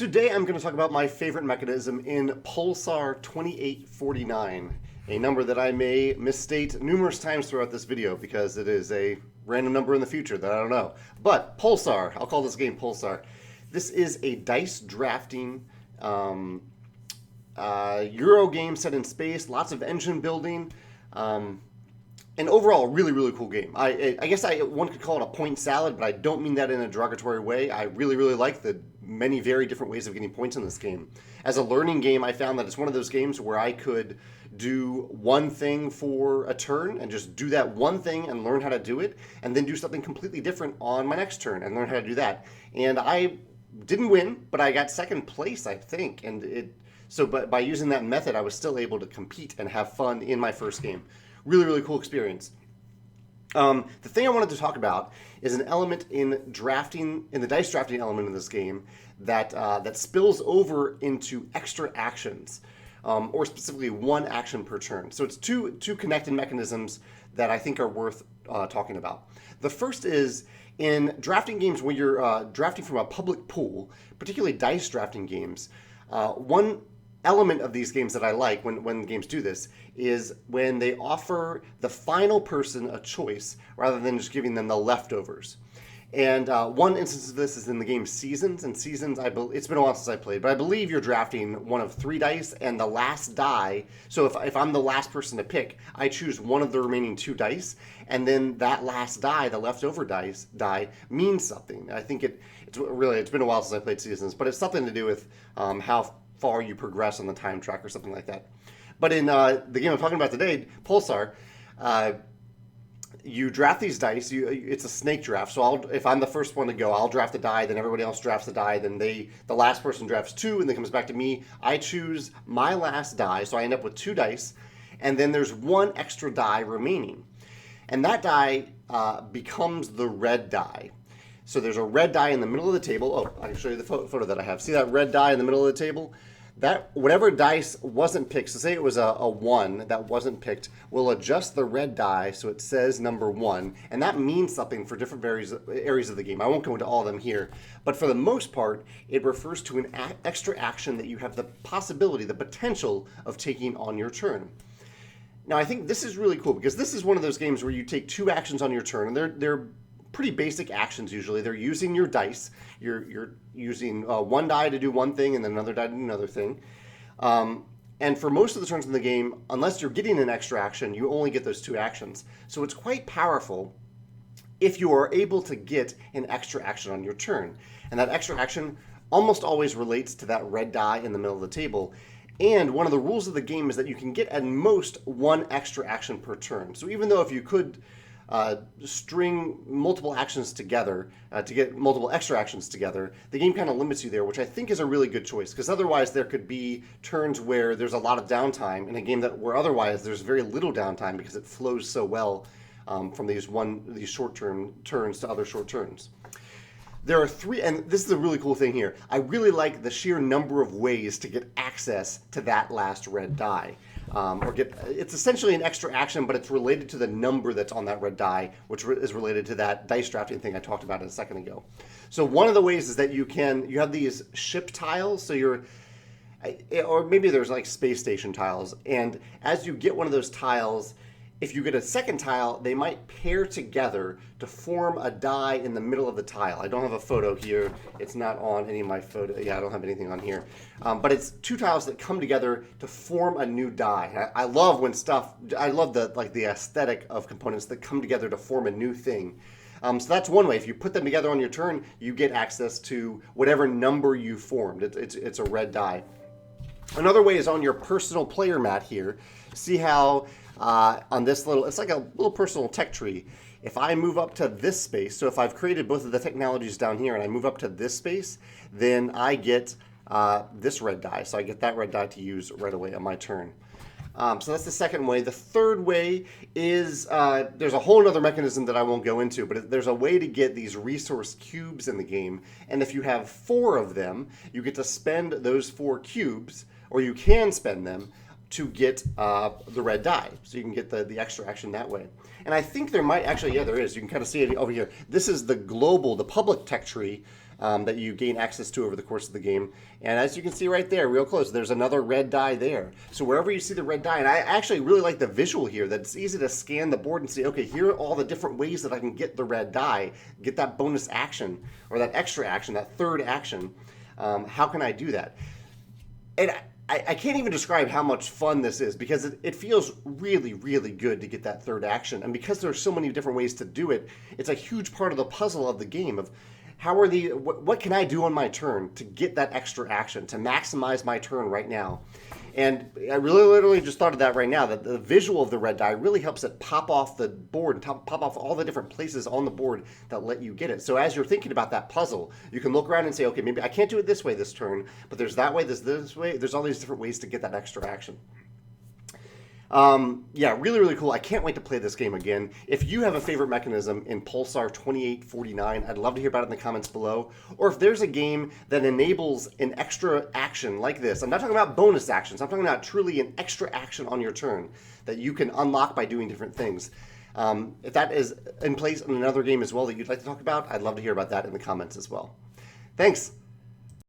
Today I'm going to talk about my favorite mechanism in Pulsar 2849, a number that I may misstate numerous times throughout this video because it is a random number in the future that I don't know. But Pulsar, I'll call this game Pulsar. This is a dice drafting Euro game set in space, lots of engine building, and overall, really, really cool game. I guess one could call it a point salad, but I don't mean that in a derogatory way. I really, really like the many very different ways of getting points in this game. As a learning game, I found that it's one of those games where I could do one thing for a turn and just do that one thing and learn how to do it, and then do something completely different on my next turn and learn how to do that. And I didn't win, but I got second place, I think. But by using that method, I was still able to compete and have fun in my first game. Really, really cool experience. The thing I wanted to talk about is an element in the dice drafting element in this game that spills over into extra actions, or specifically one action per turn. So it's two connected mechanisms that I think are worth talking about. The first is in drafting games when you're drafting from a public pool, particularly dice drafting games. One element of these games that I like when games do this is when they offer the final person a choice rather than just giving them the leftovers. And one instance of this is in the game Seasons. And Seasons, it's been a while since I played, but I believe you're drafting one of 3 dice and the last die. So if I'm the last person to pick, I choose one of the remaining 2 dice, and then that last die, the leftover die, means something. I think it's been a while since I played Seasons, but it's something to do with how far you progress on the time track or something like that. But in the game I'm talking about today, Pulsar, you draft these dice. It's a snake draft. So if I'm the first one to go, I'll draft the die. Then everybody else drafts the die. Then the last person drafts 2, and then comes back to me. I choose my last die, so I end up with 2 dice, and then there's 1 extra die remaining, and that die becomes the red die. So there's a red die in the middle of the table. Oh, I can show you the photo that I have. See that red die in the middle of the table? That whatever dice wasn't picked, so say it was a 1 that wasn't picked, will adjust the red die so it says number 1, and that means something for different areas of the game. I won't go into all of them here, but for the most part, it refers to an extra action that you have the possibility, the potential of taking on your turn. Now, I think this is really cool because this is one of those games where you take 2 actions on your turn, and they're pretty basic actions usually. They're using your dice. You're using 1 die to do one thing and then another die to do another thing. And for most of the turns in the game, unless you're getting an extra action, you only get those 2 actions. So it's quite powerful if you are able to get an extra action on your turn. And that extra action almost always relates to that red die in the middle of the table. And one of the rules of the game is that you can get at most 1 extra action per turn. So even though if you could string multiple actions together to get multiple extra actions together, the game kind of limits you there, which I think is a really good choice, because otherwise there could be turns where there's a lot of downtime in a game where otherwise there's very little downtime because it flows so well from these short-term turns to other short turns. There are 3, and this is a really cool thing here. I really like the sheer number of ways to get access to that last red die. It's essentially an extra action, but it's related to the number that's on that red die, which is related to that dice drafting thing I talked about a second ago. So one of the ways is that you have these ship tiles, so or maybe there's like space station tiles, and as you get one of those tiles, if you get a second tile, they might pair together to form a die in the middle of the tile. I don't have a photo here. It's not on any of my photos. Yeah, I don't have anything on here. But it's 2 tiles that come together to form a new die. I love the aesthetic of components that come together to form a new thing. So that's one way. If you put them together on your turn, you get access to whatever number you formed. It's a red die. Another way is on your personal player mat here. See how on this it's like a little personal tech tree. If I move up to this space, so if I've created both of the technologies down here and I move up to this space, then I get this red die. So I get that red die to use right away on my turn. So that's the second way. The third way is there's a whole other mechanism that I won't go into, but there's a way to get these resource cubes in the game. And if you have 4 of them, you get to spend those 4 cubes, or you can spend them to get the red die. So you can get the extra action that way. And I think there might actually, yeah, there is. You can kind of see it over here. This is the public tech tree that you gain access to over the course of the game. And as you can see right there, real close, there's another red die there. So wherever you see the red die, and I actually really like the visual here, that it's easy to scan the board and see, okay, here are all the different ways that I can get the red die, get that bonus action, or that extra action, that third action. How can I do that? And I can't even describe how much fun this is, because it feels really, really good to get that third action. And because there's so many different ways to do it, it's a huge part of the puzzle of the game of what can I do on my turn to get that extra action, to maximize my turn right now. And I really literally just thought of that right now, that the visual of the red die really helps it pop off the board and pop off all the different places on the board that let you get it. So as you're thinking about that puzzle, you can look around and say, okay, maybe I can't do it this way this turn, but there's that way, this way, there's all these different ways to get that extra action. Yeah, really, really cool. I can't wait to play this game again. If you have a favorite mechanism in Pulsar 2849, I'd love to hear about it in the comments below. Or if there's a game that enables an extra action like this. I'm not talking about bonus actions. I'm talking about truly an extra action on your turn that you can unlock by doing different things. If that is in place in another game as well that you'd like to talk about, I'd love to hear about that in the comments as well. Thanks.